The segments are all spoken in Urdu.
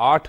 8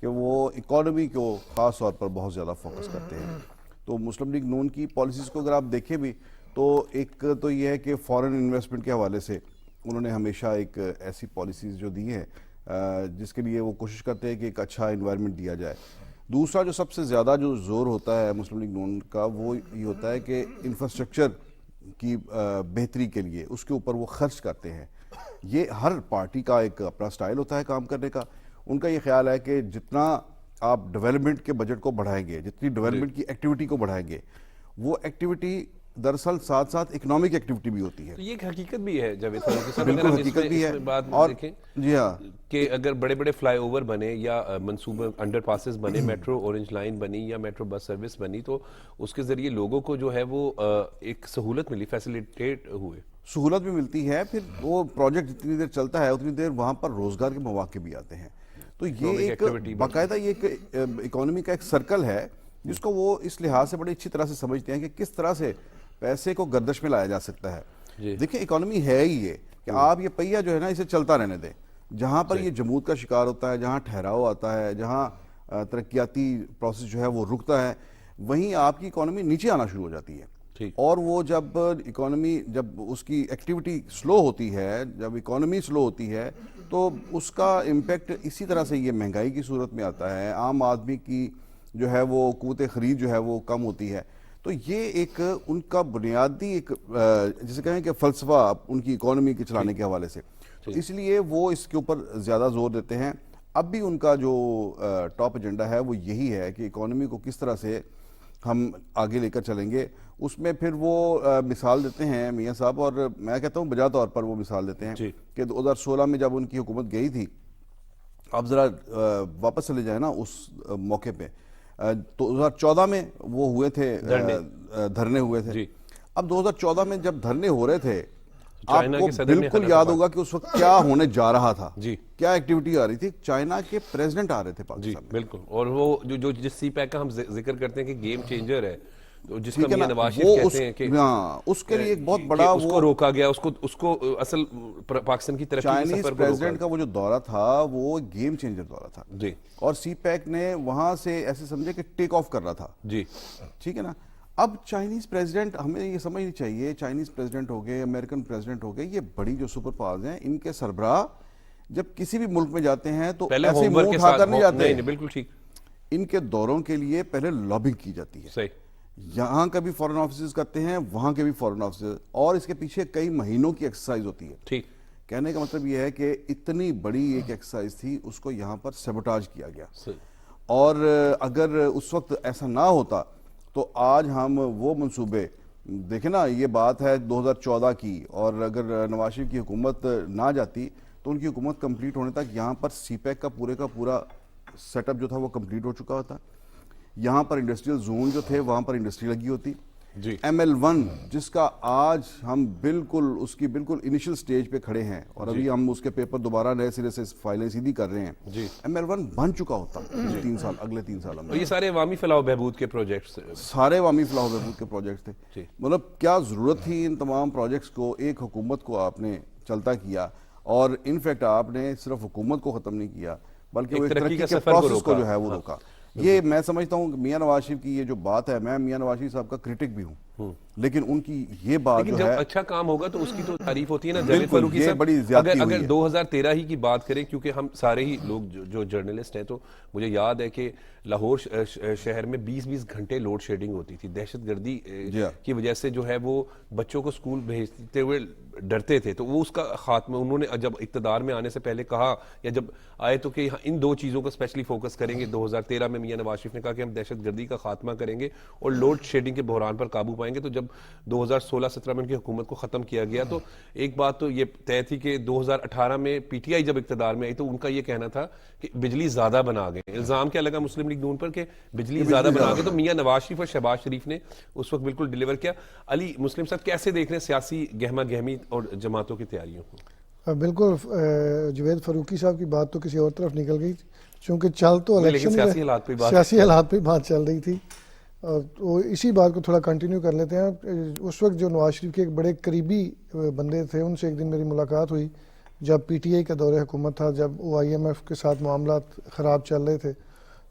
کہ وہ اکانومی کو خاص طور پر بہت زیادہ فوکس کرتے ہیں. تو مسلم لیگ نون کی پالیسیز کو اگر آپ دیکھیں بھی تو ایک تو یہ ہے کہ فارن انویسٹمنٹ کے حوالے سے انہوں نے ہمیشہ ایک ایسی پالیسیز جو دی ہیں جس کے لیے وہ کوشش کرتے ہیں کہ ایک اچھا انوائرمنٹ دیا جائے. دوسرا جو سب سے زیادہ جو زور ہوتا ہے مسلم لیگ نون کا وہ یہ ہوتا ہے کہ انفراسٹرکچر کی بہتری کے لیے اس کے اوپر وہ خرچ کرتے ہیں. یہ ہر پارٹی کا ایک اپنا سٹائل ہوتا ہے کام کرنے کا. ان کا یہ خیال ہے کہ جتنا آپ ڈیولپمنٹ کے بجٹ کو بڑھائیں گے, جتنی ڈیولپمنٹ کی ایکٹیویٹی کو بڑھائیں گے, وہ ایکٹیویٹی دراصل ساتھ ساتھ اکنامک ایکٹیویٹی بھی ہوتی ہے. تو یہ ایک حقیقت بھی ہے جاوید فاروقی صاحب, بالکل اگر ہم حقیقت بھی ہے. بات اور دیکھیں جی ہاں کہ اگر بڑے بڑے فلائی اوور بنے یا منصوبہ انڈر پاسز بنے, میٹرو اورنج لائن بنی یا میٹرو بس سروس بنی, تو اس کے ذریعے لوگوں کو جو ہے وہ ایک سہولت ملی, فیسیلیٹیٹ ہوئے, سہولت بھی ملتی ہے. پھر وہ پروجیکٹ جتنی دیر چلتا ہے اتنی دیر وہاں پر روزگار کے مواقع بھی آتے ہیں. تو یہ ایک باقاعدہ یہ ایک اکانومی کا ایک سرکل ہے جس کو وہ اس لحاظ سے بڑی اچھی طرح سے سمجھتے ہیں کہ کس طرح سے پیسے کو گردش میں لایا جا سکتا ہے. دیکھیں اکانومی ہے ہی یہ کہ آپ یہ پہیہ جو ہے نا اسے چلتا رہنے دیں. جہاں پر یہ جمود کا شکار ہوتا ہے, جہاں ٹھہراؤ آتا ہے, جہاں ترقیاتی پروسیس جو ہے وہ رکتا ہے, وہیں آپ کی اکانومی نیچے آنا شروع ہو جاتی ہے. اور وہ جب اکانومی جب اس کی ایکٹیویٹی سلو ہوتی ہے, جب اکانومی سلو ہوتی ہے تو اس کا امپیکٹ اسی طرح سے یہ مہنگائی کی صورت میں آتا ہے. عام آدمی کی جو ہے وہ قوت خرید جو ہے وہ کم ہوتی ہے. تو یہ ایک ان کا بنیادی ایک جسے کہیں کہ فلسفہ ان کی اکانومی کے چلانے کے حوالے سے, تو اس لیے وہ اس کے اوپر زیادہ زور دیتے ہیں. اب بھی ان کا جو ٹاپ ایجنڈا ہے وہ یہی ہے کہ اکانومی کو کس طرح سے ہم آگے لے کر چلیں گے. اس میں پھر وہ مثال دیتے ہیں میاں صاحب, اور میں کہتا ہوں بجا طور پر وہ مثال دیتے ہیں کہ 2016 میں جب ان کی حکومت گئی تھی, آپ ذرا واپس چلے جائیں نا اس موقع پہ, 2014 میں وہ ہوئے تھے دھرنے ہوئے تھے. اب 2014 میں جب دھرنے ہو رہے تھے آپ کو بالکل یاد ہوگا کہ اس وقت کیا ہونے جا رہا تھا, کیا ایکٹیویٹی آ رہی تھی. چائنا کے پریزیڈنٹ آ رہے تھے پاکستان میں. بالکل, اور وہ جو جس سی پیک کا ہم ذکر کرتے ہیں کہ گیم چینجر ہے, جس کا میاں نواز شریف کہتے ہیں کہ اس کے لیے ایک بہت بڑا اس کو روکا گیا, اس کو اصل پاکستان کی ترقی کے سفر پر پریزیڈنٹ کا وہ جو دورہ تھا وہ گیم چینجر دورہ تھا. اور سی پیک نے وہاں سے ایسے سمجھے کہ ٹیک آف کر رہا تھا. ٹھیک ہے نا. اب چائنیز پریزیڈنٹ, ہمیں یہ سمجھنی چاہیے, چائنیز پریزیڈنٹ ہو گئے, امریکن پریزیڈنٹ ہو گئے, یہ بڑی جو سپر پاورز ہیں, ان کے سربراہ جب کسی بھی ملک میں جاتے ہیں تو ایسے منہ اٹھا کر نہیں جاتے. بالکل ٹھیک. ان کے دوروں کے لیے پہلے لابنگ کی جاتی ہے. صحیح. یہاں کا بھی فورن آفیسز کرتے ہیں, وہاں کے بھی فورن آفیسز, اور اس کے پیچھے کئی مہینوں کی ایکسرسائز ہوتی ہے. ٹھیک. کہنے کا مطلب یہ ہے کہ اتنی بڑی ایک ایکسرسائز تھی, اس کو یہاں پر سیبوٹاج کیا گیا. اور اگر اس وقت ایسا نہ ہوتا تو آج ہم وہ منصوبے دیکھیں نا, یہ بات ہے 2014 کی, اور اگر نواز شریف کی حکومت نہ جاتی تو ان کی حکومت کمپلیٹ ہونے تک یہاں پر سی پیک کا پورا سیٹ اپ جو تھا وہ کمپلیٹ ہو چکا ہوتا. یہاں پر انڈسٹریل زون جو تھے وہاں پر انڈسٹری لگی ہوتی. ML1 جس کا آج ہم بالکل اس کی بالکل انیشل سٹیج پہ کھڑے ہیں, اور ابھی ہم اس کے پیپر دوبارہ نئے سرے سے فائلیں سیدھی کر رہے ہیں. ML1 بن چکا ہوتا اگلے 3 سال میں. یہ سارے عوامی فلاح و بہبود کے پروجیکٹس, سارے عوامی فلاح و بہبود کے پروجیکٹس تھے. مطلب کیا ضرورت تھی ان تمام پروجیکٹس کو, ایک حکومت کو آپ نے چلتا کیا, اور انفیکٹ آپ نے صرف حکومت کو ختم نہیں کیا بلکہ وہ ترقی کے پروسیس کو جو ہے وہ روکا. یہ میں سمجھتا ہوں کہ میاں نواز شریف کی یہ جو بات ہے, میں میاں نواز شریف صاحب کا کرٹک بھی ہوں, لیکن ان کی یہ بات جو ہے, جب اچھا کام ہوگا تو اس کی تو تعریف ہوتی ہے نا. جاوید فاروقی صاحب, اگر 2013 ہی کی بات کریں, کیونکہ ہم سارے ہی لوگ جو جرنلسٹ ہیں, تو مجھے یاد ہے کہ لاہور شہر میں 20 گھنٹے لوڈ شیڈنگ ہوتی تھی. دہشت گردی کی وجہ سے جو ہے وہ بچوں کو اسکول بھیجتے ہوئے ڈرتے تھے. تو وہ اس کا خاتمہ انہوں نے جب اقتدار میں آنے سے پہلے کہا, یا جب آئے, تو کہ ان 2 چیزوں کو اسپیشلی فوکس کریں گے. 2013 میں میاں نواز شریف نے کہا کہ ہم دہشت گردی کا خاتمہ کریں گے اور لوڈ شیڈنگ کے بحران پر قابو پائیں گے. تو جب 2016-17 میں ان کی حکومت کو ختم کیا گیا, تو ایک بات تو یہ طے تھی کہ 2018 میں پی ٹی آئی جب اقتدار میں آئی تو ان کا یہ کہنا تھا کہ بجلی زیادہ بنا گئے. الزام کیا لگا مسلم لیگ نون پر کہ بجلی زیادہ بنا گئے. تو میاں نواز شریف اور شہباز شریف نے اس وقت بالکل ڈیلیور کیا. علی مسلم صاحب کیسے دیکھ رہے ہیں سیاسی گہما گہمی اور جماعتوں کی تیاریوں کو؟ بالکل جوید فاروقی صاحب کی بات تو کسی اور طرف نکل گئی, چونکہ چل تو الیکشن سیاسی حالات پہ بات چل رہی تھی. تو اسی بات کو تھوڑا کنٹینیو کر لیتے ہیں. اس وقت جو نواز شریف کے ایک بڑے قریبی بندے تھے, ان سے ایک دن میری ملاقات ہوئی, جب پی ٹی آئی کا دور حکومت تھا، جب وہ آئی ایم ایف کے ساتھ معاملات خراب چل رہے تھے،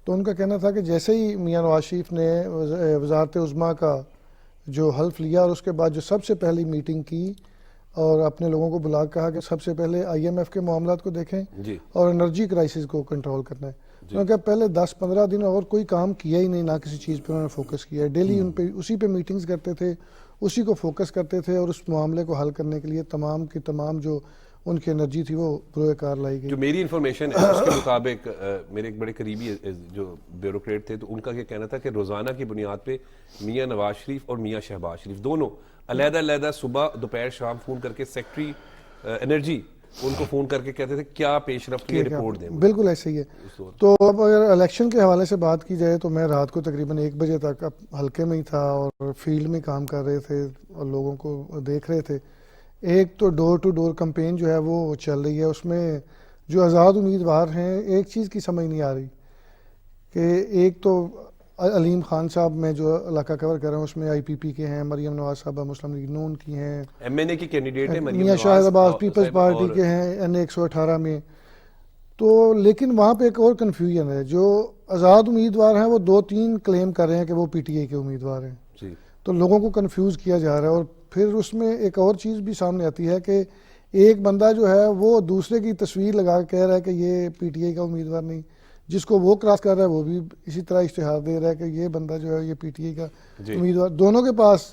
تو ان کا کہنا تھا کہ جیسے ہی میاں نواز شریف نے وزارت عظمیٰ کا جو حلف لیا اور اس کے بعد جو سب سے پہلی میٹنگ کی اور اپنے لوگوں کو بلا کہا کہ سب سے پہلے آئی ایم ایف کے معاملات کو دیکھیں جی اور انرجی کرائسس کو کنٹرول کرنا ہے. انہوں نے کہا پہلے 10-15 دن اور کوئی کام کیا ہی نہیں، نہ کسی چیز پہ انہوں نے فوکس کیا ہے. ڈیلی ان پہ اسی پہ میٹنگز کرتے تھے، اسی کو فوکس کرتے تھے، اور اس معاملے کو حل کرنے کے لیے تمام کی تمام جو ان کی انرجی تھی وہ بروئے کار لائی گئی. جو میری انفارمیشن ہے اس کے مطابق میرے ایک بڑے قریبی جو بیوروکریٹ تھے، تو ان کا یہ کہنا تھا کہ روزانہ کی بنیاد پہ میاں نواز شریف اور میاں شہباز شریف دونوں علیحدہ علیحدہ صبح دوپہر شام فون کر کے سیکٹری انرجی ان کو فون کر کے کہتے تھے کیا پیش رفت کی رپورٹ دیں. بالکل ایسے ہی ہے. تو اب اگر الیکشن کے حوالے سے بات کی جائے تو میں رات کو تقریباً 1 بجے تک حلقے میں ہی تھا اور فیلڈ میں کام کر رہے تھے اور لوگوں کو دیکھ رہے تھے. ایک تو ڈور ٹو ڈور کمپین جو ہے وہ چل رہی ہے، اس میں جو آزاد امیدوار ہیں ایک چیز کی سمجھ نہیں آ رہی کہ ایک تو علیم خان صاحب میں جو علاقہ کور کر رہے ہیں اس میں آئی پی پی کے ہیں، مریم نواز صاحبہ مسلم لیگ نون کی ہیں، ایم این اے کی کینڈیڈیٹ ہے مریم میاں نواز شاہد عباس پیپلز پارٹی کے ہیں این 118 میں. تو لیکن وہاں پہ ایک اور کنفیوژن ہے، جو آزاد امیدوار ہیں وہ 2-3 کلیم کر رہے ہیں کہ وہ پی ٹی آئی کے امیدوار ہیں. جی تو لوگوں کو کنفیوز کیا جا رہا ہے. اور پھر اس میں ایک اور چیز بھی سامنے آتی ہے کہ ایک بندہ جو ہے وہ دوسرے کی تصویر لگا کے کہہ رہا ہے کہ یہ پی ٹی آئی کا امیدوار نہیں، جس کو وہ کراس کر رہا ہے وہ بھی اسی طرح اشتہار دے رہا ہے کہ یہ بندہ جو ہے یہ پی ٹی آئی کا امیدوار. دونوں کے پاس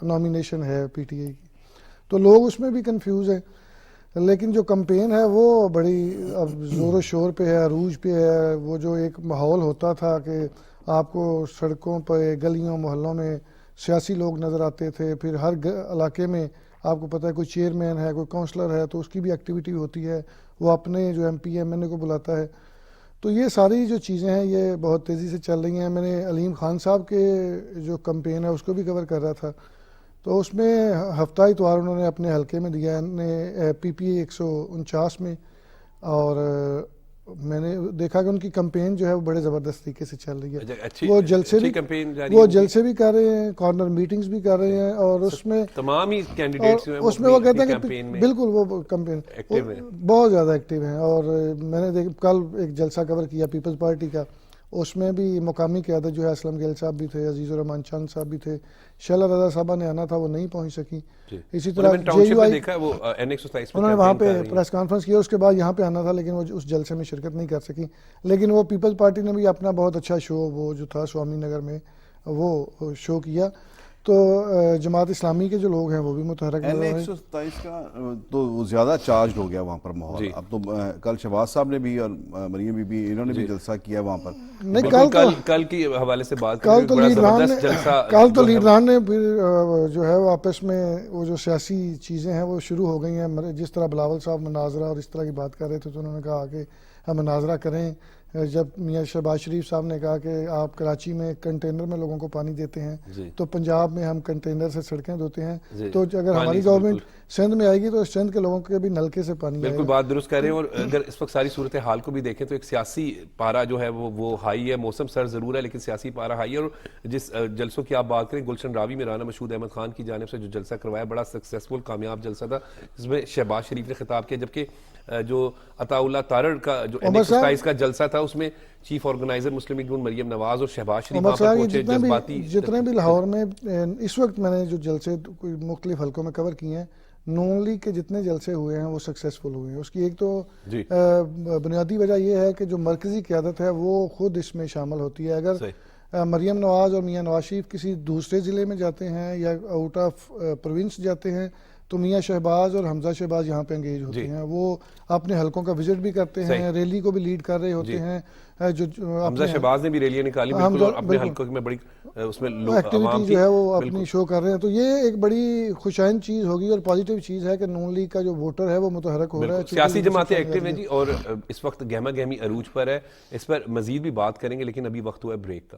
نامینیشن ہے پی ٹی آئی کی، تو لوگ اس میں بھی کنفیوز ہیں. لیکن جو کمپین ہے وہ بڑی اب زور و شور پہ ہے، عروج پہ ہے. وہ جو ایک ماحول ہوتا تھا کہ آپ کو سڑکوں پہ گلیوں محلوں میں سیاسی لوگ نظر آتے تھے، پھر ہر علاقے میں آپ کو پتہ ہے کوئی چیئرمین ہے، کوئی کونسلر ہے، تو اس کی بھی ایکٹیویٹی ہوتی ہے، وہ اپنے جو ایم پی ایم این اے کو بلاتا ہے. تو یہ ساری جو چیزیں ہیں یہ بہت تیزی سے چل رہی ہیں. میں نے علیم خان صاحب کے جو کمپین ہے اس کو بھی کور کر رہا تھا، تو اس میں ہفتہ اتوار انہوں نے اپنے حلقے میں دیا ہے پی پی اے 149 میں. اور میں نے دیکھا کہ ان کی کمپین جو ہے وہ بڑے زبردست طریقے سے چل رہی ہے. وہ جلسے بھی کر رہے ہیں، کارنر میٹنگز بھی کر رہے ہیں، اور اس میں تمام ہی کینڈیڈیٹس اس میں وہ کہتے ہیں کہ بالکل وہ کمپین بہت زیادہ ایکٹیو ہیں. اور میں نے کل ایک جلسہ کور کیا پیپلز پارٹی کا، اس میں بھی مقامی قیادت جو ہے اسلم گیل صاحب بھی تھے، عزیز الرحمان چند صاحب بھی تھے، شیلا رضا صاحبہ نے آنا تھا وہ نہیں پہنچ سکی. اسی طرح جے یو آئی انہوں نے وہاں پہ پریس کانفرنس کیا، اس کے بعد یہاں پہ آنا تھا لیکن وہ اس جلسے میں شرکت نہیں کر سکی. لیکن وہ پیپلز پارٹی نے بھی اپنا بہت اچھا شو وہ جو تھا سوامی نگر میں وہ شو کیا. تو جماعت اسلامی کے جو لوگ ہیں وہ بھی متحرک این 127 کا تو وہ زیادہ چارجڈ ہو گیا وہاں پر ماحول. اب تو کل شہباز صاحب نے بھی اور مریم بی بی انہوں نے بھی جلسہ کیا وہاں پر. نہیں کل کی حوالے سے بات کل تو لیڈران نے پھر جو ہے وہ آپس میں وہ جو سیاسی چیزیں ہیں وہ شروع ہو گئی ہیں. جس طرح بلاول صاحب مناظرہ اور اس طرح کی بات کر رہے تھے تو انہوں نے کہا کہ ہم مناظرہ کریں. جب میاں شہباز شریف صاحب نے کہا کہ آپ کراچی میں کنٹینر میں لوگوں کو پانی دیتے ہیں تو پنجاب میں ہم کنٹینر سے سڑکیں دھوتے ہیں, تو اگر ہماری گورنمنٹ سندھ میں آئے گی تو سندھ کے لوگوں کے بھی نلکے سے پانی آئے گا. بالکل بات درست کہہ رہے ہیں. اور اگر اس وقت ساری صورتحال کو بھی دیکھیں تو ایک سیاسی پارا جو ہے وہ ہائی ہے. موسم سر ضرور ہے لیکن سیاسی پارا ہائی ہے. اور جس جلسوں کی آپ بات کریں, گلشن راوی میں رانا مشہود احمد خان کی جانب سے جو جلسہ کروایا بڑا سکسیسفل کامیاب جلسہ تھا, جس میں شہباز شریف نے خطاب کیا, جبکہ جو عطا اللہ تارڑ کا جو ایکسرسائز کا جلسہ تھا اس میں چیف آرگنائزر مسلم لیگ نون مریم نواز اور شہباز شریف وہاں پر پہنچے. جذباتی جتنے بھی لاہور میں اس وقت میں نے جو جلسے مختلف حلقوں میں کور کیے ہیں, نون لیگ کے جتنے جلسے ہوئے ہیں وہ سکسیسفل ہوئے ہیں. اس کی ایک تو بنیادی وجہ یہ ہے کہ جو مرکزی قیادت ہے وہ خود اس میں شامل ہوتی ہے. اگر مریم نواز اور میاں نواز شریف کسی دوسرے ضلع میں جاتے ہیں یا آؤٹ آف پروونس جاتے ہیں تو میاں شہباز اور حمزہ شہباز یہاں پہ انگیج ہوتے ہیں. وہ اپنے حلقوں کا وزٹ بھی کرتے ہیں, ریلی کو بھی لیڈ کر رہے ہوتے ہیں. حمزہ شہباز نے بھی ریلیاں نکالی بالکل, اور اپنے حلقوں میں بڑی اس میں ایکٹیویٹی جو ہے وہ اپنی شو کر رہے ہیں. تو یہ ایک بڑی خوشائن چیز ہوگی اور پازیٹیو چیز ہے کہ نون لیگ کا جو ووٹر ہے وہ متحرک ہو رہا ہے. سیاسی جماعتیں ایکٹیو ہیں جی, اور اس وقت گہما گہمی عروج پر ہے. اس پر مزید بھی بات کریں گے لیکن ابھی وقت ہوا ہے بریک کا.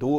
2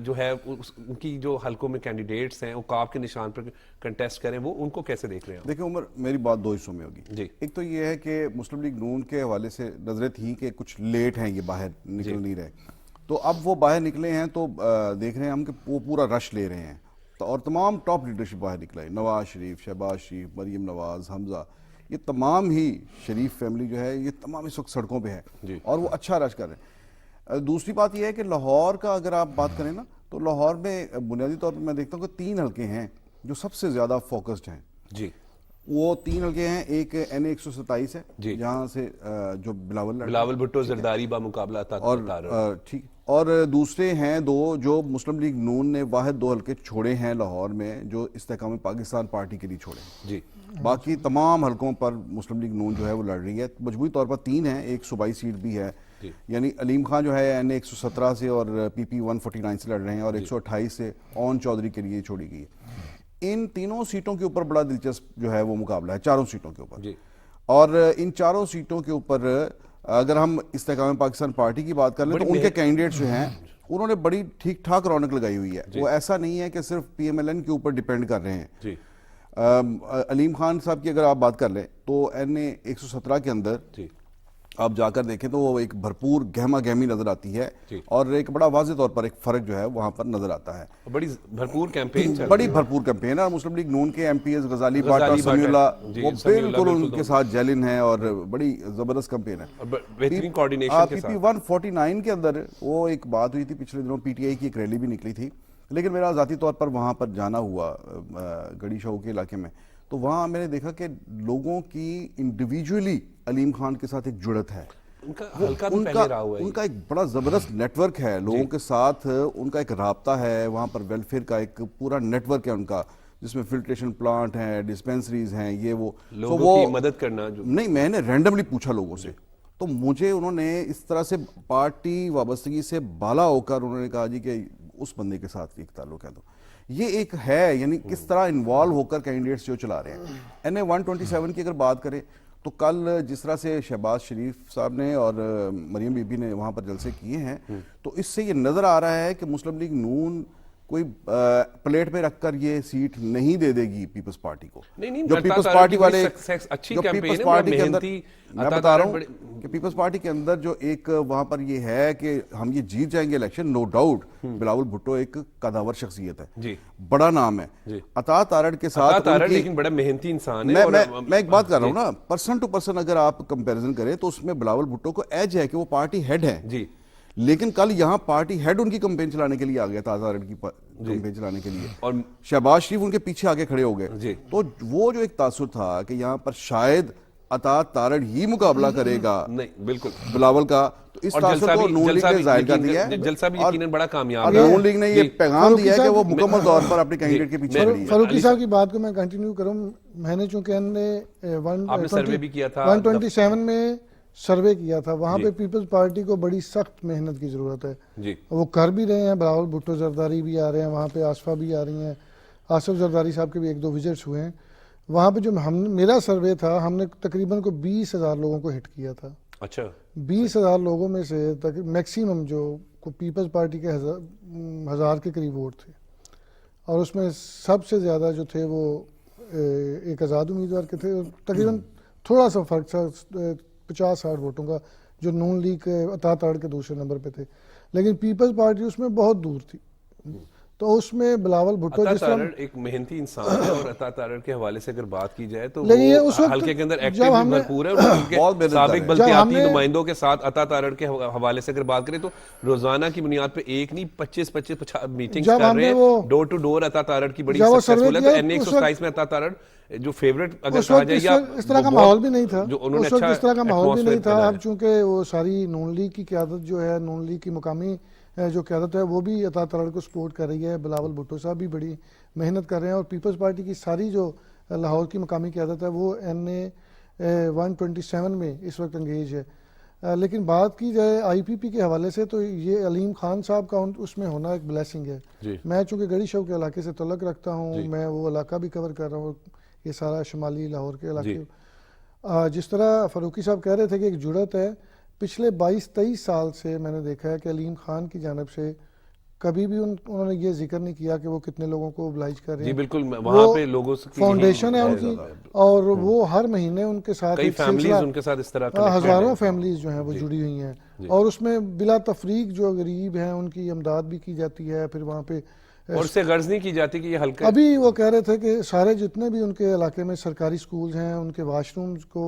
جو ہے ان کی جو حلقوں میں کینڈیڈیٹس ہیں عقاب کے نشان پر کنٹیسٹ کریں, وہ ان کو کیسے دیکھ رہے ہیں؟ دیکھیں عمر, میری بات دو حصوں میں ہوگی. جی. ایک تو یہ ہے کہ مسلم لیگ نون کے حوالے سے نظریں تھیں کہ کچھ لیٹ ہیں, یہ باہر نکل نہیں رہے, تو اب وہ باہر نکلے ہیں تو دیکھ رہے ہیں ہم کہ وہ پورا رش لے رہے ہیں, اور تمام ٹاپ لیڈرشپ باہر نکلا ہے. نواز شریف, شہباز شریف, مریم نواز, حمزہ, یہ تمام ہی شریف فیملی جو ہے یہ تمام اس وقت سڑکوں پہ ہے اور وہ اچھا رش کر رہے ہیں. دوسری بات یہ ہے کہ لاہور کا اگر آپ بات کریں نا, تو لاہور میں بنیادی طور پر میں دیکھتا ہوں کہ 3 حلقے ہیں جو سب سے زیادہ فوکسڈ ہیں. جی. وہ 3 حلقے ہیں. ایک NA 127 ہے جہاں سے جو بلاول بھٹو زرداری با مقابلہ اور ٹھیک, اور دوسرے ہیں 2 جو مسلم لیگ نون نے واحد 2 حلقے چھوڑے ہیں لاہور میں, جو استحکام پاکستان پارٹی کے لیے چھوڑے ہیں. جی. باقی تمام حلقوں پر مسلم لیگ نون جو ہے وہ لڑ رہی ہے. مجموعی طور پر 3 ہیں, ایک صوبائی سیٹ بھی ہے, یعنی علیم خان جو ہے NA 117 سے اور PP 149 سے لڑ رہے ہیں, اور 128 سے اون چودھری کے لیے چھوڑی گئی ہے. ان تینوں سیٹوں کے اوپر بڑا دلچسپ جو ہے وہ مقابلہ ہے, 4 سیٹوں کے اوپر. اور ان 4 سیٹوں کے اوپر اگر ہم استحکام پاکستان پارٹی کی بات کر لیں تو ان کے کینڈیڈیٹس جو ہیں انہوں نے بڑی ٹھیک ٹھاک رونق لگائی ہوئی ہے. وہ ایسا نہیں ہے کہ صرف PMLN کے اوپر ڈیپینڈ کر رہے ہیں. علیم خان صاحب کی اگر آپ بات کر لیں تو NA 117 کے اندر آپ جا کر دیکھیں تو وہ ایک بھرپور گہما گہمی نظر آتی ہے, اور ایک بڑا واضح طور پر ایک فرق جو ہے وہاں پر نظر آتا ہے. بڑی بھرپور کیمپین بڑی بھرپور کیمپین ہے. اور مسلم لیگ نون کے MPs غزالی بٹ اور سمیع اللہ وہ بالکل ان کے ساتھ جیلن ہے, اور بڑی زبردست کیمپین ہے. بہترین کوارڈینیشن کے ساتھ. PP 149 کے اندر وہ ایک بات ہوئی تھی پچھلے دنوں, PTI کی ایک ریلی بھی نکلی تھی, لیکن میرا ذاتی طور پر وہاں پر جانا ہوا گڑی شاہو کے علاقے میں, تو وہاں میں نے دیکھا کہ لوگوں کی انڈیویجولی علیم خان کے ساتھ ایک جڑت ہے. ان کا ایک بڑا زبردست نیٹ ورک ہے لوگوں کے ساتھ, ان کا ایک رابطہ ہے وہاں پر, ویلفیئر کا ایک پورا نیٹ ورک ہے ان کا, جس میں فلٹریشن پلانٹ ہیں, ڈسپینسریز ہیں, یہ وہ لوگوں کی مدد کرنا. نہیں, میں نے رینڈملی پوچھا لوگوں سے, تو مجھے انہوں نے اس طرح سے پارٹی وابستگی سے بالا ہو کر انہوں نے کہا جی کہ اس بندے کے ساتھ ایک تعلق ہے. تو یہ ایک ہے, یعنی کس طرح انوالو ہو کر کینڈیڈیٹس جو چلا رہے ہیں. NA 127 کی اگر بات کریں تو کل جس طرح سے شہباز شریف صاحب نے اور مریم بی بی نے وہاں پر جلسے کیے ہیں, تو اس سے یہ نظر آ رہا ہے کہ مسلم لیگ نون کوئی پلیٹ پہ رکھ کر یہ سیٹ نہیں دے دے گی پیپلز پارٹی کو. جو پیپلز پارٹی والے, جو پیپلز پارٹی کے اندر, میں بتا رہا ہوں کہ پیپلز پارٹی کے اندر جو ایک وہاں پر یہ ہے کہ ہم یہ جیت جائیں گے election, no doubt. Bilawal Bhutto ایک قداور شخصیت ہے, بڑا نام ہے. عطا تارڑ کے ساتھ, لیکن بڑا محنتی انسان ہے. میں ایک بات کر رہا ہوں نا, پرسن ٹو پرسن اگر آپ کمپیریزن کریں تو اس میں بلاول بھٹو کو ایج ہے کہ وہ پارٹی ہیڈ ہے. لیکن کل یہاں پارٹی ہیڈ ان کی کمپین چلانے کے لیے آ گیا, تازہ ریڈ کی کمپین چلانے کے لیے, اور شہباز شریف ان کے پیچھے آگے کھڑے ہو گئے. تو وہ جو ایک تاثر تھا کہ یہاں پر شاید عطا تارڑ ہی مقابلہ کرے گا بالکل بلاول کا, تو اس تاثر کو نون لیگ نے ظاہر کر دیا ہے. جلسہ بھی یقیناً بڑا کامیاب ہے. نون لیگ نے یہ پیغام دیا ہے کہ وہ مکمل طور پر اپنے کینڈیڈیٹ کے پیچھے کھڑی ہے. فاروقی صاحب کی بات کو میں کنٹینیو کروں, میں نے چونکہ ہم نے 127 میں سروے کیا تھا, وہاں پہ پیپلز پارٹی کو بڑی سخت محنت کی ضرورت ہے. وہ کر بھی رہے ہیں, بلاول بھٹو زرداری بھی آ رہے ہیں وہاں پہ, آصفہ بھی آ رہی ہیں, آصف زرداری صاحب کے بھی 1-2 وزٹس ہوئے ہیں وہاں پہ. جو میرا سروے تھا, ہم نے تقریباً کو 20,000 لوگوں کو ہٹ کیا تھا. اچھا, 20,000 لوگوں میں سے میکسیمم جو پیپلز پارٹی کے 1,000 کے قریب ووٹ تھے, اور اس میں سب سے زیادہ جو تھے وہ ایک آزاد امیدوار کے تھے. تقریباً تھوڑا سا فرق تھا 50-60 ووٹوں کا, جو نون لیگ عطا تارڑ کے دوسرے نمبر پہ تھے, لیکن پیپلز پارٹی اس میں بہت دور تھی. تو اس میں بلاول بھٹو عطا تارڑ ایک محنتی انسان ہے, اور عطا تارڑ کے حوالے سے اگر بات کی جائے تو حلقے کے اندر ایکٹیو بھی بھرپور ہے, اور سابق بلدیاتی نمائندوں کے ساتھ عطا تارڑ کے حوالے سے اگر بات کریں تو روزانہ کی بنیاد پہ ایک نہیں 25 میٹنگز کر رہے ہیں, ڈور ٹو ڈور عطا تارڑ کی بڑی سکسیسفل ہے. تو NA 127 میں عطا تارڑ جو فیورٹ اگر کہا جائے, یا اس طرح کا ماحول بھی نہیں تھا, اس وقت اس طرح کا ماحول بھی نہیں تھا. اب چونکہ وہ ساری نون لیگ کی قیادت جو ہے, نون لیگ کی مقامی جو قیادت ہے, وہ بھی عطا تارڑ کو سپورٹ کر رہی ہے. بلاول بھٹو صاحب بھی بڑی محنت کر رہے ہیں, اور پیپلز پارٹی کی ساری جو لاہور کی مقامی قیادت ہے وہ NA 127 میں اس وقت انگیج ہے. لیکن بات کی جائے IPP کے حوالے سے, تو یہ علیم خان صاحب کا اس میں ہونا ایک بلیسنگ ہے. میں چونکہ گڑی شاہو کے علاقے سے تعلق رکھتا ہوں, میں وہ علاقہ بھی کور کر رہا ہوں, یہ سارا شمالی لاہور کے علاقے. جس طرح فاروقی صاحب کہہ رہے تھے کہ ایک جڑت ہے, پچھلے 22-23 سال سے میں نے دیکھا ہے کہ علیم خان کی جانب سے کبھی بھی انہوں نے یہ ذکر نہیں کیا کہ وہ کتنے لوگوں کو oblige کر رہے جی ہیں. بالکل وہاں پہ لوگوں سے فاؤنڈیشن ہے ان کی, اور وہ ہر مہینے ان کے ساتھ کئی فیملیز ان کے ساتھ اس طرح ہزاروں فیملیز جو ہیں وہ جڑی ہوئی ہیں, اور اس میں بلا تفریق جو غریب ہیں ان کی امداد بھی کی جاتی ہے. پھر وہاں پہ اور اس سے غرض نہیں کی جاتی کہ یہ حلقہ, ابھی وہ کہہ رہے تھے کہ سارے جتنے بھی ان کے علاقے میں سرکاری سکولز ہیں ان کے واش رومز کو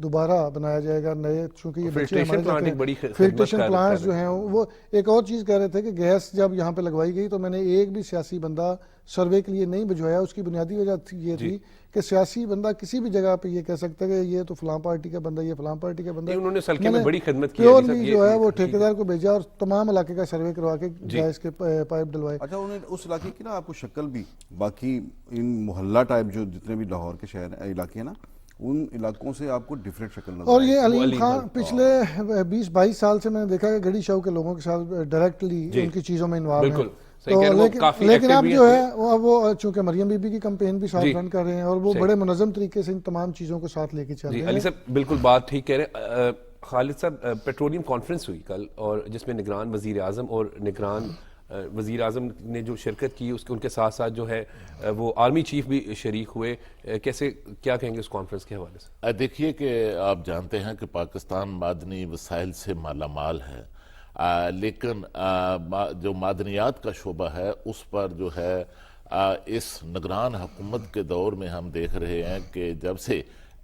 دوبارہ بنایا جائے گا نئے, چونکہ یہ بچے ہمارے فلٹریشن پلانٹس جو ہیں. وہ ایک اور چیز کہہ رہے تھے کہ گیس جب یہاں پہ لگوائی گئی تو میں نے ایک بھی سیاسی بندہ سروے کے لیے نہیں بھجوایا. اس کی بنیادی وجہ یہ تھی کہ سیاسی بندہ کسی بھی جگہ پہ یہ کہہ سکتا ہے کہ یہ تو فلاں پارٹی کا بندہ, یہ فلاں پارٹی کا بندہ. انہوں نے سلکے میں بڑی خدمت کی پیورلی جو ہے وہ ٹھیکیدار کو بھیجا اور تمام علاقے کا سروے کروا کے گیس کے پائپ ڈلوائے. اچھا, انہیں اس علاقے کی نا آپ کو شکل بھی باقی ان محلہ ٹائپ جو جتنے بھی لاہور کے شہر علاقے ہیں نا, ان علاقوں سے آپ کو ڈیفرنٹ شکل نظر اور یہ علیم خان پچھلے 20-22 سال سے میں نے دیکھا کہ گڑی شاہ کے لوگوں کے ساتھ ڈائریکٹلی ان کی چیزوں میں انوالو ہیں. لیکن اب جو ہے وہ چونکہ مریم بی بی کی کمپین بھی ساتھ رن کر رہے ہیں اور وہ بڑے منظم طریقے سے ان تمام چیزوں کو ساتھ لے کے چل رہے ہیں. علی صاحب بالکل بات ٹھیک کہہ رہے ہیں. خالد صاحب, پیٹرولیم کانفرنس ہوئی کل, اور جس میں نگران وزیر اعظم اور نگران وزیر اعظم نے جو شرکت کی ان کے ساتھ ساتھ جو ہے وہ آرمی چیف بھی شریک ہوئے. کیسے کیا کہیں گے اس کانفرنس کے حوالے سے؟ دیکھیے کہ آپ جانتے ہیں کہ پاکستان معدنی وسائل سے مالا مال ہے, لیکن جو معدنیات کا شعبہ ہے اس پر جو ہے اس نگران حکومت کے دور میں ہم دیکھ رہے ہیں کہ جب سے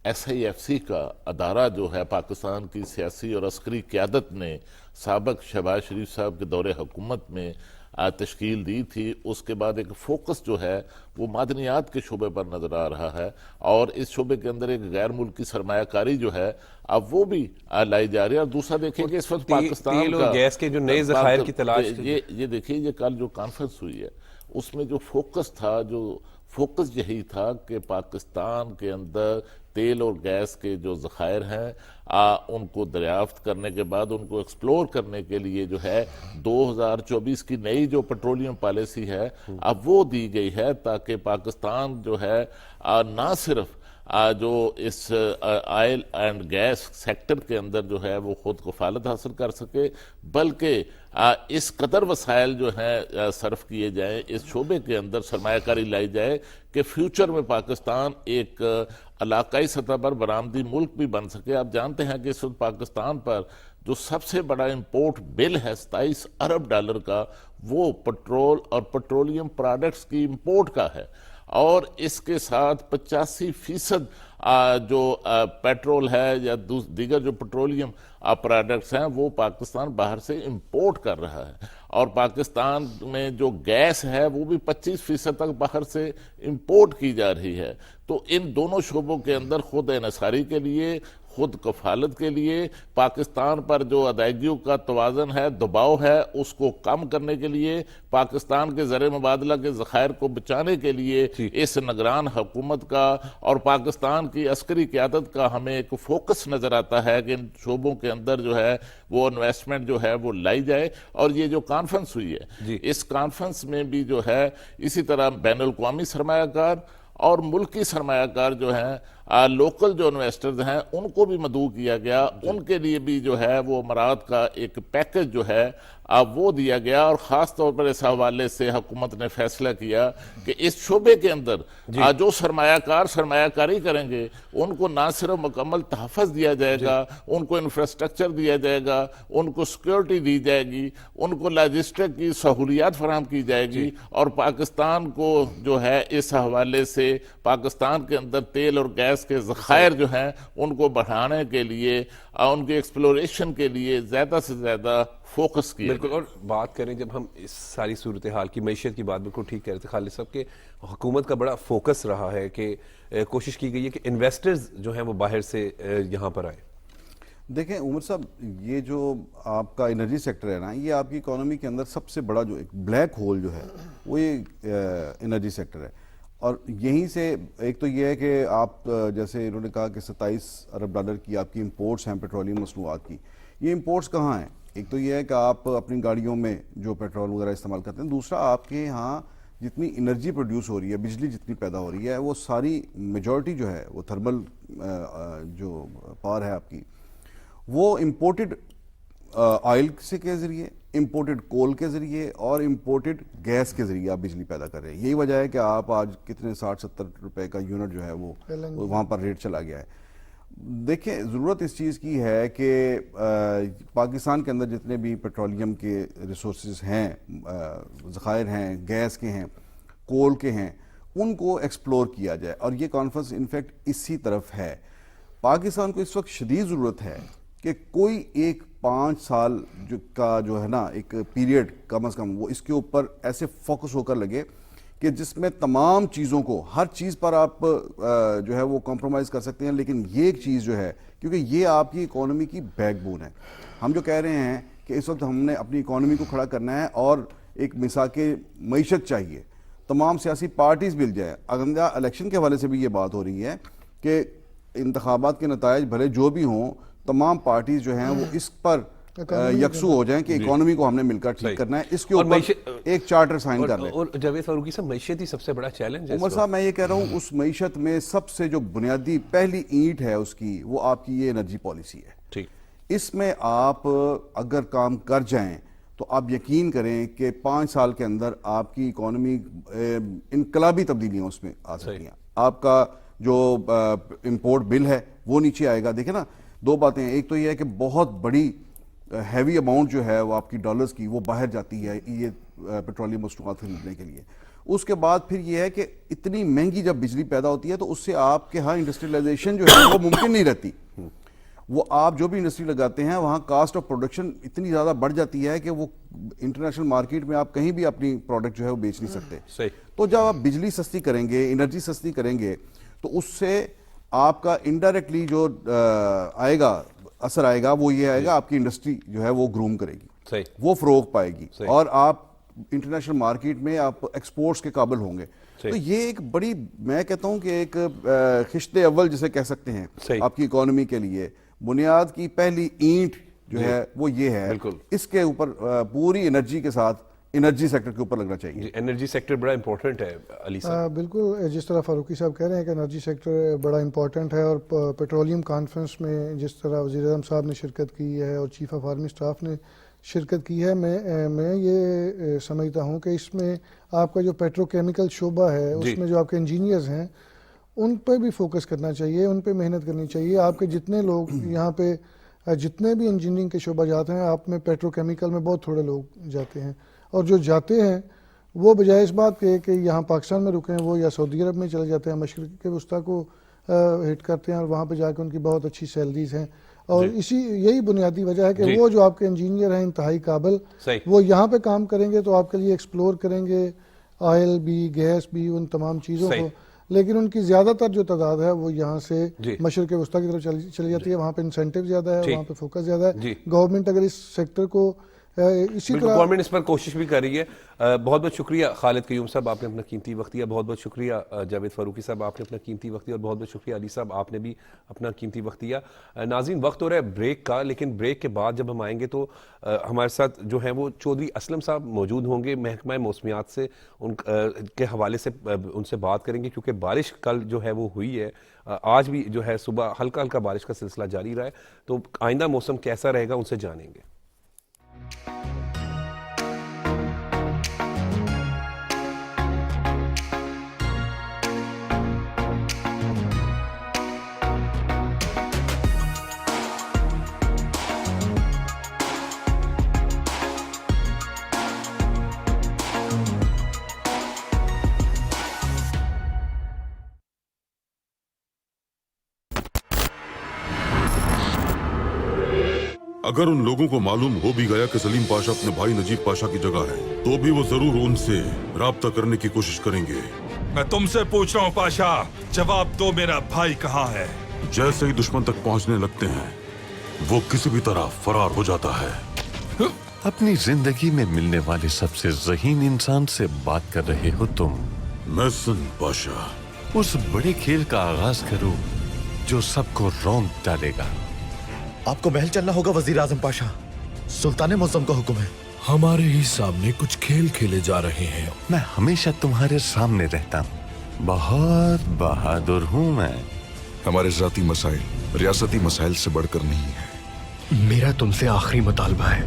SIFC کا ادارہ جو ہے پاکستان کی سیاسی اور عسکری قیادت نے سابق شہباز شریف صاحب کے دور حکومت میں تشکیل دی تھی, اس کے بعد ایک فوکس جو ہے وہ معدنیات کے شعبے پر نظر آ رہا ہے, اور اس شعبے کے اندر ایک غیر ملکی سرمایہ کاری جو ہے اب وہ بھی لائی جا رہی ہے. اور دوسرا دیکھیں کہ اس وقت پاکستان تیل اور گیس کے جو نئے ذخائر کی تلاش, یہ دیکھیے یہ کل جو کانفرنس ہوئی ہے اس میں جو فوکس تھا, جو فوکس یہی تھا کہ پاکستان کے اندر تیل اور گیس کے جو ذخائر ہیں ان کو دریافت کرنے کے بعد ان کو ایکسپلور کرنے کے لیے جو ہے 2024 کی نئی جو پیٹرولیم پالیسی ہے اب وہ دی گئی ہے, تاکہ پاکستان جو ہے نہ صرف جو اس آئل اینڈ گیس سیکٹر کے اندر جو ہے وہ خود کفالت حاصل کر سکے, بلکہ اس قدر وسائل جو ہیں صرف کیے جائیں, اس شعبے کے اندر سرمایہ کاری لائی جائے کہ فیوچر میں پاکستان ایک علاقائی سطح پر برآمدی ملک بھی بن سکے. آپ جانتے ہیں کہ اس وقت پاکستان پر جو سب سے بڑا امپورٹ بل ہے 27 ارب ڈالر کا, وہ پٹرول اور پیٹرولیم پروڈکٹس کی امپورٹ کا ہے, اور اس کے ساتھ 85% جو پیٹرول ہے یا دیگر جو پیٹرولیم پروڈکٹس ہیں وہ پاکستان باہر سے امپورٹ کر رہا ہے, اور پاکستان میں جو گیس ہے وہ بھی 25% تک باہر سے امپورٹ کی جا رہی ہے. تو ان دونوں شعبوں کے اندر خود انحصاری کے لیے, خود کفالت کے لیے, پاکستان پر جو ادائیگیوں کا توازن ہے, دباؤ ہے, اس کو کم کرنے کے لیے, پاکستان کے زر مبادلہ کے ذخائر کو بچانے کے لیے اس نگران حکومت کا اور پاکستان کی عسکری قیادت کا ہمیں ایک فوکس نظر آتا ہے کہ ان شعبوں کے اندر جو ہے وہ انویسٹمنٹ جو ہے وہ لائی جائے. اور یہ جو کانفرنس ہوئی ہے اس کانفرنس میں بھی جو ہے اسی طرح بین الاقوامی سرمایہ کار اور ملکی سرمایہ کار جو ہیں, لوکل جو انویسٹرز ہیں, ان کو بھی مدعو کیا گیا. ان کے لیے بھی جو ہے وہ امارات کا ایک پیکج جو ہے وہ دیا گیا, اور خاص طور پر اس حوالے سے حکومت نے فیصلہ کیا کہ اس شعبے کے اندر جو سرمایہ کار سرمایہ کاری کریں گے ان کو نہ صرف مکمل تحفظ دیا جائے گا, ان کو انفراسٹرکچر دیا جائے گا, ان کو سیکیورٹی دی جائے گی, ان کو لاجسٹک کی سہولیات فراہم کی جائے گی, اور پاکستان کو جو ہے اس حوالے سے پاکستان کے اندر تیل اور گیس کے ذخائر جو ہیں ان کو بڑھانے کے لیے, ان کی ایکسپلوریشن کے لیے زیادہ سے زیادہ فوکس کیا. بالکل. اور بات کریں جب ہم اس ساری صورتحال کی, معیشت کی بات بالکل ٹھیک کہہ رہے تھے خالد صاحب کہ حکومت کا بڑا فوکس رہا ہے کہ کوشش کی گئی ہے کہ انویسٹرز جو ہیں وہ باہر سے یہاں پر آئیں. دیکھیں عمر صاحب, یہ جو آپ کا انرجی سیکٹر ہے نا, یہ آپ کی اکانومی کے اندر سب سے بڑا جو ایک بلیک ہول جو ہے وہ یہ انرجی سیکٹر ہے. اور یہیں سے ایک تو یہ ہے کہ آپ جیسے انہوں نے کہا کہ 27 ارب ڈالر کی آپ کی امپورٹس ہیں پیٹرولیم مصنوعات کی. یہ امپورٹس کہاں ہیں؟ ایک تو یہ ہے کہ آپ اپنی گاڑیوں میں جو پیٹرول وغیرہ استعمال کرتے ہیں, دوسرا آپ کے ہاں جتنی انرجی پروڈیوس ہو رہی ہے, بجلی جتنی پیدا ہو رہی ہے, وہ ساری میجورٹی جو ہے وہ تھرمل جو پاور ہے آپ کی, وہ امپورٹڈ آئل سے کے ذریعے امپورٹڈ کول کے ذریعے اور امپورٹڈ گیس کے ذریعے آپ بجلی پیدا کر رہے ہیں. یہی وجہ ہے کہ آپ آج کتنے 60-70 روپے کا یونٹ جو ہے وہ وہاں پر ریٹ چلا گیا ہے. دیکھیں ضرورت اس چیز کی ہے کہ پاکستان کے اندر جتنے بھی پیٹرولیم کے ریسورسز ہیں, ذخائر ہیں, گیس کے ہیں, کول کے ہیں, ان کو ایکسپلور کیا جائے, اور یہ کانفرنس انفیکٹ اسی طرف ہے. پاکستان کو اس وقت شدید ضرورت ہے کہ کوئی ایک 5 سال کا جو ہے نا ایک پیریڈ کم از کم وہ اس کے اوپر ایسے فوکس ہو کر لگے کہ جس میں تمام چیزوں کو, ہر چیز پر آپ جو ہے وہ کمپرومائز کر سکتے ہیں, لیکن یہ ایک چیز جو ہے, کیونکہ یہ آپ کی اکانومی کی بیک بون ہے. ہم جو کہہ رہے ہیں کہ اس وقت ہم نے اپنی اکانومی کو کھڑا کرنا ہے اور ایک مساق معیشت چاہیے, تمام سیاسی پارٹیز مل جائیں. اگندہ الیکشن کے حوالے سے بھی یہ بات ہو رہی ہے کہ انتخابات کے نتائج بھلے جو بھی ہوں, تمام پارٹیز جو ہیں وہ اس پر یکسو ہو جائیں کہ اکانومی کو ہم نے مل کر ٹھیک کرنا ہے, اس کے اوپر ایک چارٹر سائن کر لیں. اور جاوید فاروقی صاحب, معیشت ہی سب سے بڑا چیلنج ہے عمر صاحب. میں یہ کہہ رہا ہوں اس معیشت میں سب سے جو بنیادی پہلی اینٹ ہے اس کی, وہ آپ کی یہ انرجی پالیسی ہے. ٹھیک, اس میں آپ اگر کام کر جائیں تو آپ یقین کریں کہ 5 سال کے اندر آپ کی اکانومی انقلابی تبدیلیاں اس میں آ سکتی ہیں. آپ کا جو امپورٹ بل ہے وہ نیچے آئے گا. دیکھیں نا, 2 باتیں ہیں. ایک تو یہ ہے کہ بہت بڑی ہیوی اماؤنٹ جو ہے وہ آپ کی ڈالرز کی وہ باہر جاتی ہے یہ پیٹرولیم مصنوعات خریدنے کے لیے. اس کے بعد پھر یہ ہے کہ اتنی مہنگی جب بجلی پیدا ہوتی ہے تو اس سے آپ کے ہاں انڈسٹریلائزیشن جو ہے وہ ممکن نہیں رہتی. وہ آپ جو بھی انڈسٹری لگاتے ہیں وہاں کاسٹ آف پروڈکشن اتنی زیادہ بڑھ جاتی ہے کہ وہ انٹرنیشنل مارکیٹ میں آپ کہیں بھی اپنی پروڈکٹ جو ہے وہ بیچ نہیں سکتے. تو جب آپ بجلی سستی کریں گے, انرجی سستی کریں گے, تو اس سے آپ کا انڈائریکٹلی جو آئے گا, اثر آئے گا, وہ یہ آئے گا آپ کی انڈسٹری جو ہے وہ گروم کرے گی, وہ فروغ پائے گی, اور آپ انٹرنیشنل مارکیٹ میں آپ ایکسپورٹس کے قابل ہوں گے. تو یہ ایک بڑی, میں کہتا ہوں کہ ایک خشت اول جسے کہہ سکتے ہیں آپ کی اکانومی کے لیے, بنیاد کی پہلی اینٹ جو ہے وہ یہ ہے. اس کے اوپر پوری انرجی کے ساتھ انرجی سیکٹر کے اوپر لگنا چاہیے. انرجی سیکٹر بڑا امپورٹنٹ ہے علی صاحب. بالکل, جس طرح فاروقی صاحب کہہ رہے ہیں کہ انرجی سیکٹر بڑا امپورٹنٹ ہے, اور پیٹرولیم کانفرنس میں جس طرح وزیر اعظم صاحب نے شرکت کی ہے اور چیف آف آرمی اسٹاف نے شرکت کی ہے, میں یہ سمجھتا ہوں کہ اس میں آپ کا جو پیٹرو کیمیکل شعبہ ہے اس میں جو آپ کے انجینئرز ہیں ان پہ بھی فوکس کرنا چاہیے, ان پہ محنت کرنی چاہیے. آپ کے جتنے لوگ یہاں پہ جتنے بھی انجینئرنگ کے شعبہ جاتے ہیں, آپ میں پیٹرو کیمیکل میں بہت تھوڑے لوگ جاتے ہیں, اور جو جاتے ہیں وہ بجائے اس بات کے کہ یہاں پاکستان میں رکیں, وہ یا سعودی عرب میں چلے جاتے ہیں, مشرق وسطیٰ کو ہٹ کرتے ہیں, اور وہاں پہ جا کے ان کی بہت اچھی سیلریز ہیں. اور یہی بنیادی وجہ ہے کہ وہ جو آپ کے انجینئر ہیں انتہائی قابل, وہ یہاں پہ کام کریں گے تو آپ کے لیے ایکسپلور کریں گے آئل بھی, گیس بھی, ان تمام چیزوں کو, لیکن ان کی زیادہ تر جو تعداد ہے وہ یہاں سے مشرق وسطیٰ کی طرف چلی جاتی ہے. وہاں پہ انسینٹیو زیادہ ہے, وہاں پہ فوکس زیادہ ہے. گورنمنٹ اگر اس سیکٹر کو اسی طرح, گورنمنٹ اس پر کوشش بھی کر رہی ہے. بہت بہت شکریہ خالد قیوم صاحب, آپ نے اپنا قیمتی وقت دیا. بہت بہت شکریہ جاوید فاروقی صاحب, آپ نے اپنا قیمتی وقت دیا. اور بہت بہت شکریہ علی صاحب, آپ نے بھی اپنا قیمتی وقت دیا. ناظرین, وقت ہو رہا ہے بریک کا, لیکن بریک کے بعد جب ہم آئیں گے تو ہمارے ساتھ جو ہیں وہ چودھری اسلم صاحب موجود ہوں گے. محکمہ موسمیات سے ان کے حوالے سے ان سے بات کریں گے, کیونکہ بارش کل جو ہے وہ ہوئی ہے, آج بھی جو ہے صبح ہلکا ہلکا بارش کا سلسلہ جاری رہا ہے. تو آئندہ موسم کیسا رہے گا ان سے جانیں گے. اگر ان لوگوں کو معلوم ہو بھی گیا کہ سلیم پاشا اپنے بھائی نجیب پاشا کی جگہ ہے, تو بھی وہ ضرور ان سے رابطہ کرنے کی کوشش کریں گے. میں تم سے پوچھ رہا ہوں پاشا, جواب دو, میرا بھائی کہاں ہے؟ جیسے ہی دشمن تک پہنچنے لگتے ہیں وہ کسی بھی طرح فرار ہو جاتا ہے. اپنی زندگی میں ملنے والے سب سے ذہین انسان سے بات کر رہے ہو تم. محسن پاشا. اس بڑے کھیل کا آغاز کرو جو سب کو رونق ڈالے گا. آپ کو محل چلنا ہوگا وزیر اعظم پاشا, سلطان معظم کا حکم ہے. ہمارے ہی سامنے کچھ کھیل کھیلے جا رہے ہیں. میں ہمیشہ تمہارے سامنے رہتا ہوں, بہت بہادر ہوں میں. ہمارے ذاتی مسائل ریاستی مسائل سے بڑھ کر نہیں ہے. میرا تم سے آخری مطالبہ ہے,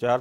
4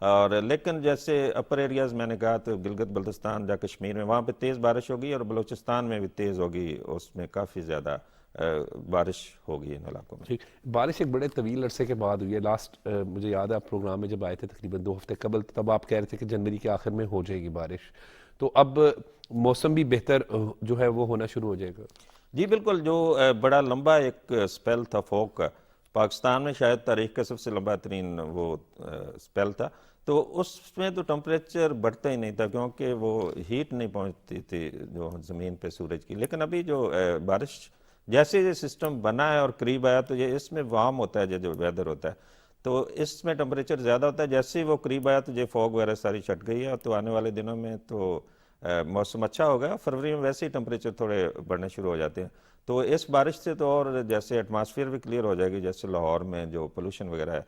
اور لیکن جیسے اپر ایریاز میں نے کہا تو گلگت بلتستان یا کشمیر میں وہاں پہ تیز بارش ہوگی اور بلوچستان میں بھی تیز ہوگی، اس میں کافی زیادہ بارش ہوگی ان علاقوں میں. بارش ایک بڑے طویل عرصے کے بعد ہوئی ہے. لاسٹ مجھے یاد ہے آپ پروگرام میں جب آئے تھے تقریباً 2 ہفتے قبل، تب آپ کہہ رہے تھے کہ جنوری کے آخر میں ہو جائے گی بارش. تو اب موسم بھی بہتر جو ہے وہ ہونا شروع ہو جائے گا. جی بالکل، جو بڑا لمبا ایک سپیل تھا فوگ کا، پاکستان میں شاید تاریخ کا سب سے لمبا ترین وہ سپیل تھا، تو اس میں تو ٹمپریچر بڑھتا ہی نہیں تھا کیونکہ وہ ہیٹ نہیں پہنچتی تھی جو زمین پہ سورج کی. لیکن ابھی جو بارش جیسے یہ سسٹم بنا ہے اور قریب آیا تو یہ اس میں وارم ہوتا ہے جو ویدر ہوتا ہے، تو اس میں ٹمپریچر زیادہ ہوتا ہے. جیسے ہی وہ قریب آیا تو یہ فوگ وغیرہ ساری چھٹ گئی ہے، تو آنے والے دنوں میں تو موسم اچھا ہوگا. فروری میں ویسے ہی ٹمپریچر تھوڑے بڑھنے شروع ہو جاتے ہیں، تو اس بارش سے تو اور جیسے ایٹماسفیئر بھی کلیئر ہو جائے گی، جیسے لاہور میں جو پولوشن وغیرہ ہے،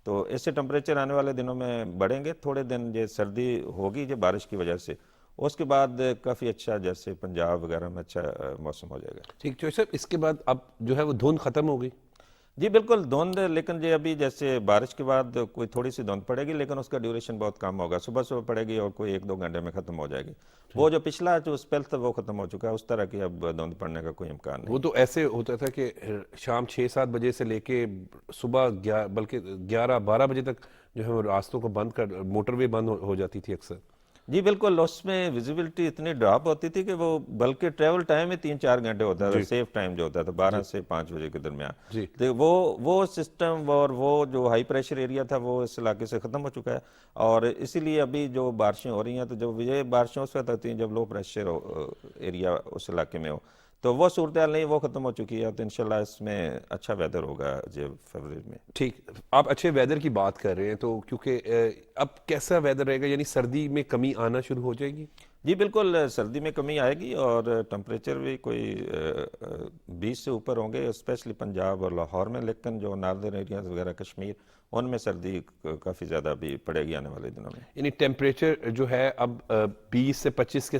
تو اس سے ٹمپریچر آنے والے دنوں میں بڑھیں گے. تھوڑے دن یہ سردی ہوگی جو بارش کی وجہ سے، اس کے بعد کافی اچھا جیسے پنجاب وغیرہ میں اچھا موسم ہو جائے گا. ٹھیک چوہے صاحب، اس کے بعد اب جو ہے وہ دھند ختم ہو گئی؟ جی بالکل دھند، لیکن یہ ابھی جیسے بارش کے بعد کوئی تھوڑی سی دھند پڑے گی لیکن اس کا ڈیوریشن بہت کم ہوگا. صبح صبح پڑے گی اور کوئی 1-2 گھنٹے میں ختم ہو جائے گی. وہ جو پچھلا جو اسپیل تھا وہ ختم ہو چکا ہے، اس طرح کی اب دھند پڑنے کا کوئی امکان نہیں. وہ تو ایسے ہوتا تھا کہ شام 6-7 بجے سے لے کے صبح بلکہ 11-12 بجے تک جو ہے وہ راستوں کو بند کر، موٹر وے بند ہو جاتی تھی اکثر. جی بالکل، اس میں ویزیبلٹی اتنی ڈراپ ہوتی تھی کہ وہ بلکہ ٹریول ٹائم ہی 3-4 گھنٹے ہوتا تھا. سیف ٹائم جو ہوتا تھا 12 سے 5 بجے کے درمیان. تو وہ سسٹم اور وہ جو ہائی پریشر ایریا تھا وہ اس علاقے سے ختم ہو چکا ہے، اور اسی لیے ابھی جو بارشیں ہو رہی ہیں تو جب یہ بارشیں اس وقت ہوتی ہیں جب لو پریشر ایریا اس علاقے میں ہو، تو وہ صورتحال نہیں، وہ ختم ہو چکی ہے. تو انشاءاللہ اس میں اچھا ویدر ہوگا فروری میں. ٹھیک، آپ اچھے ویدر کی بات کر رہے ہیں تو کیونکہ اب کیسا ویدر رہے گا، یعنی سردی میں کمی آنا شروع ہو جائے گی؟ جی بالکل، سردی میں کمی آئے گی اور ٹمپریچر بھی کوئی 20 سے اوپر ہوں گے، اسپیشلی پنجاب اور لاہور میں. لیکن جو ناردرن ایریاز وغیرہ کشمیر، ان میں سردی کافی زیادہ بھی پڑے گی آنے والے دنوں میں. یعنی ٹیمپریچر جو ہے اب 20 سے 25 کے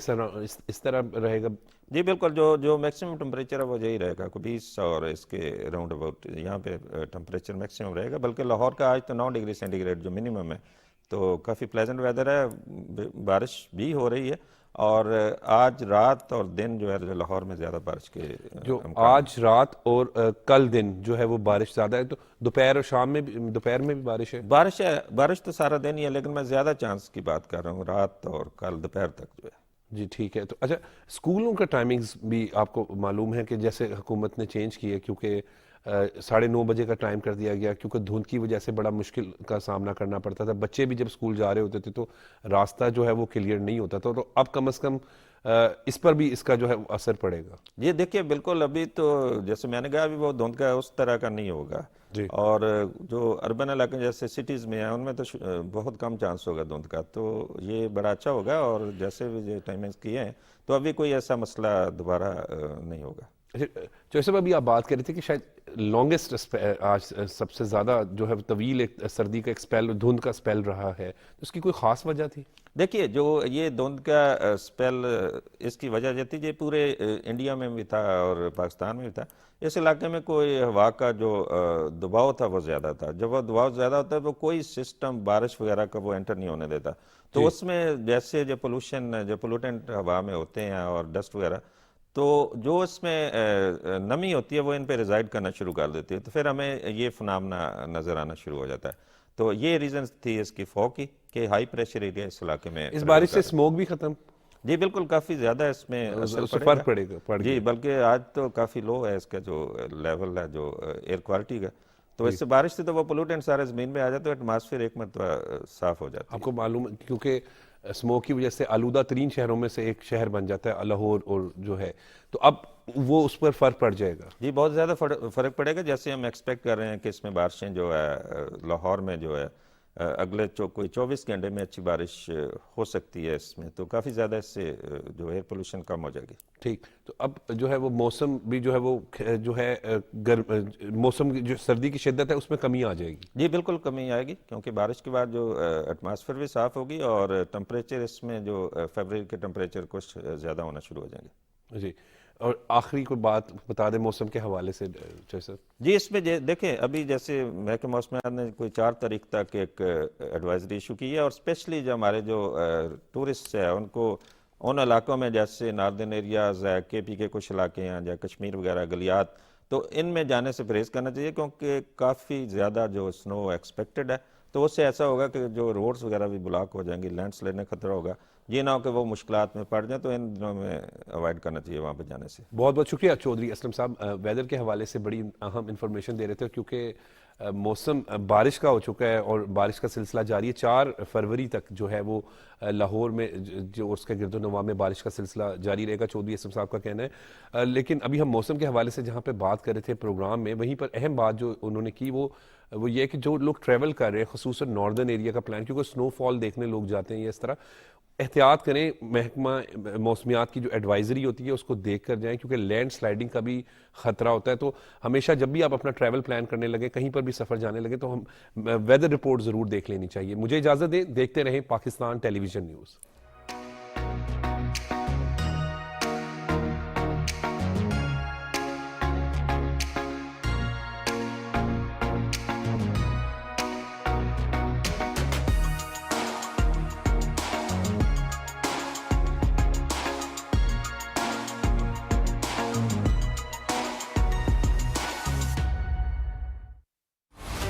اس طرح رہے گا؟ جی بالکل، جو میکسیمم ٹمپریچر ہے وہ یہی رہے گا، 20 اور اس کے راؤنڈ اباؤٹ یہاں پہ ٹمپریچر میکسیمم رہے گا. بلکہ لاہور کا آج تو 9 ڈگری سینٹی گریڈ جو منیمم ہے، تو کافی پلیزنٹ ویدر ہے. بارش بھی ہو رہی ہے اور آج رات اور دن جو ہے لاہور میں زیادہ بارش کے جو آج رات اور کل دن جو ہے وہ بارش زیادہ ہے. تو دوپہر اور شام میں دوپہر میں بھی بارش ہے؟ بارش تو سارا دن ہی ہے، لیکن میں زیادہ چانس کی بات کر رہا ہوں رات اور کل دوپہر تک جو ہے. جی ٹھیک ہے. تو اچھا، اسکولوں کا ٹائمنگز بھی آپ کو معلوم ہے کہ جیسے حکومت نے چینج کی ہے، کیونکہ 9:30 بجے کا ٹائم کر دیا گیا کیونکہ دھند کی وجہ سے بڑا مشکل کا سامنا کرنا پڑتا تھا. بچے بھی جب اسکول جا رہے ہوتے تھے تو راستہ جو ہے وہ کلیئر نہیں ہوتا تھا. تو اب کم از کم اس پر بھی اس کا جو ہے اثر پڑے گا. یہ دیکھیے بالکل، ابھی تو جیسے میں نے کہا ابھی وہ دھند کا اس طرح کا نہیں ہوگا. اور جو اربن علاقے جیسے سٹیز میں ہیں ان میں تو بہت کم چانس ہوگا دھند کا، تو یہ بڑا اچھا ہوگا. اور جیسے بھی ٹائمنگز کیے ہیں تو ابھی کوئی ایسا مسئلہ دوبارہ نہیں ہوگا. جو صاحب ابھی آپ بات کر رہے تھے کہ شاید لانگسٹ آج سب سے زیادہ جو ہے طویل ایک سردی کا ایک سپیل، دھند کا سپیل رہا ہے، تو اس کی کوئی خاص وجہ تھی؟ دیکھیے جو یہ دھند کا سپیل، اس کی وجہ یہ تھی یہ پورے انڈیا میں بھی تھا اور پاکستان میں بھی تھا. اس علاقے میں کوئی ہوا کا جو دباؤ تھا وہ زیادہ تھا. جب وہ دباؤ زیادہ ہوتا ہے تو کوئی سسٹم بارش وغیرہ کا وہ انٹر نہیں ہونے دیتا. تو اس میں جیسے جو پولوشن، جو پولوٹنٹ ہوا میں ہوتے ہیں اور ڈسٹ وغیرہ، تو جو اس میں نمی ہوتی ہے وہ ان پہ ریزائڈ کرنا شروع کر دیتی ہے. تو پھر ہمیں یہ فنامنا نظر آنا شروع ہو جاتا ہے. تو یہ ریزنز تھی اس کی فوگ کی کہ ہائی پریشر ایریا اس علاقے میں. اس بارش سے اسموک بھی ختم؟ جی بالکل، کافی زیادہ اس میں فرق پڑے گا. جی بلکہ آج تو کافی لو ہے اس کا جو لیول ہے جو ایئر کوالٹی کا. تو اس سے بارش سے تو وہ پولوٹنٹ سارے زمین میں آ جاتے ہیں، ایٹماسفیئر ایک مرتبہ صاف ہو جاتا ہے. آپ کو معلوم ہے کیونکہ اسموک کی وجہ سے آلودہ ترین شہروں میں سے ایک شہر بن جاتا ہے لاہور، اور جو ہے تو اب وہ اس پر فرق پڑ جائے گا. جی بہت زیادہ فرق پڑے گا. جیسے ہم ایکسپیکٹ کر رہے ہیں کہ اس میں بارشیں جو ہے لاہور میں جو ہے اگلے کوئی 24 گھنٹے میں اچھی بارش ہو سکتی ہے اس میں، تو کافی زیادہ اس سے جو ایئر پولوشن کم ہو جائے گی. ٹھیک. تو اب جو ہے وہ موسم بھی جو ہے وہ جو ہے موسم جو سردی کی شدت ہے اس میں کمی آ جائے گی. جی بالکل کمی آئے گی، کیونکہ بارش کے بعد جو ایٹماسفیئر بھی صاف ہوگی اور ٹمپریچر اس میں جو فیبرری کے ٹمپریچر کچھ زیادہ ہونا شروع ہو جائیں گے. جی اور آخری کوئی بات بتا دیں موسم کے حوالے سے سر. جی اس میں دیکھیں ابھی جیسے محکمہ موسمیات نے کوئی 4 تاریخ تک ایک ایڈوائزری ایشو کی ہے، اور اسپیشلی جو ہمارے جو ٹورسٹ ہیں ان کو ان علاقوں میں جیسے ناردرن ایریاز ہے، کے پی کے کچھ علاقے ہیں یا کشمیر وغیرہ گلیات، تو ان میں جانے سے پرہیز کرنا چاہیے کیونکہ کافی زیادہ جو سنو ایکسپیکٹڈ ہے، تو اس سے ایسا ہوگا کہ جو روڈز وغیرہ بھی بلاک ہو جائیں گی، لینڈ سلائڈ کا خطرہ ہوگا، یہ نہ ہو کہ وہ مشکلات میں پڑ جائیں، تو ان دنوں میں اوائڈ کرنا چاہیے وہاں پہ جانے سے. بہت بہت شکریہ چودھری اسلم صاحب، ویدر کے حوالے سے بڑی اہم انفارمیشن دے رہے تھے، کیونکہ موسم بارش کا ہو چکا ہے اور بارش کا سلسلہ جاری ہے. 4 فروری تک جو ہے وہ لاہور میں جو اس کے گرد و نواح میں بارش کا سلسلہ جاری رہے گا، چودھری اسلم صاحب کا کہنا ہے. لیکن ابھی ہم موسم کے حوالے سے جہاں پہ بات کر رہے تھے پروگرام میں، وہیں پر اہم بات جو انہوں نے کی وہ یہ ہے کہ جو لوگ ٹریول کر رہے ہیں خصوصاً ناردرن ایریا کا پلان، کیونکہ سنو فال دیکھنے لوگ جاتے ہیں، یا اس طرح احتیاط کریں. محکمہ موسمیات کی جو ایڈوائزری ہوتی ہے اس کو دیکھ کر جائیں، کیونکہ لینڈ سلائڈنگ کا بھی خطرہ ہوتا ہے. تو ہمیشہ جب بھی آپ اپنا ٹریول پلان کرنے لگے، کہیں پر بھی سفر جانے لگے، تو ہم ویدر رپورٹ ضرور دیکھ لینی چاہیے. مجھے اجازت دیں، دیکھتے رہیں پاکستان ٹیلی ویژن نیوز.